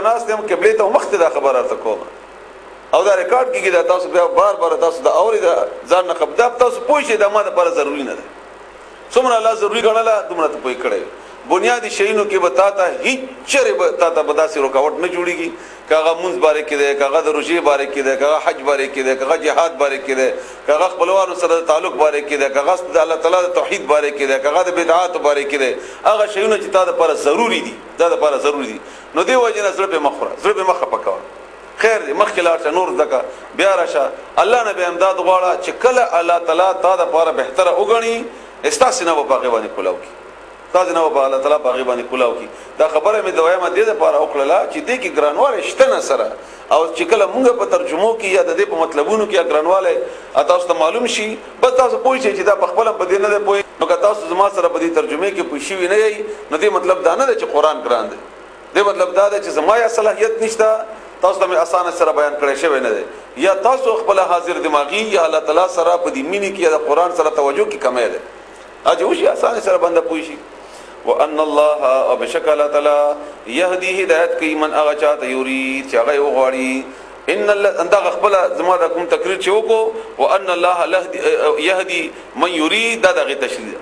زناس ته قبله ته مخ ته خبره تکوم او دا ریکارډ کیږي دا تاسو بیا بار تاسو دا اوري دا ځان نه خبر دا تاسو پوه شئ دا ما لپاره ضروری نه ده څومره الله ضروری ګڼله دومره ته پوه کړئ بنیادی شیونو کې بتاتا هیڅ چره بتاتا بداسي رکاوټ نه جوړيږي کاغه منځ باره کې ده کاغه د روزي باره کې ده کاغه حج باره کې ده کاغه جهاد باره کې ده کاغه خپلوانو سره تعلق باره کې ده کاغه د الله تعالی د توحید باره کې ده کاغه د بدعات باره کې ده هغه شیونه چې تا لپاره ضروری دي دا لپاره ضروری دي نو دی وجه نه زړه په مخره زړه په مخه پکاو خیر دی مخکې لاړ نور دکا بیا راشه الله نه به امداد غواړه چې کله الله تعالی تا لپاره بهتره وګڼي استاسینه په باغ باندې کولاو کی تاسو نه په الله تعالی باغ باندې کولاو کی دا خبره مې دویمه دې لپاره وکړه چې دې کې ګرانوال شته نه سره او چې کله مونږ په ترجمو کې یا د دې په مطلبونو کې ګرانواله تاسو ته معلوم شي بس تاسو پوه شئ چې دا په خپل په دې نه ده پوه نو که تاسو زما سره په دې ترجمه کې پوښی وي نه یي نو دې مطلب دا نه ده چې قران ګران دی دې مطلب دا ده چې زما یا صلاحیت نشته تاسو ته اسانه سره بیان کړی شوی نه دی یا تاسو خپل حاضر دماغي یا الله تعالی سره په دې مینې کې یا د قران سره توجه کې کمی ده اجو شي اسانه سره بنده پوه شي وان الله وبشکل تعالی يهدي هدایت کوي من هغه چاته یرید چې هغه وغواړي ان الله انده خپل زما د کوم تقریر چې وکړو وان الله يهدي من يريد دا دغه تشریح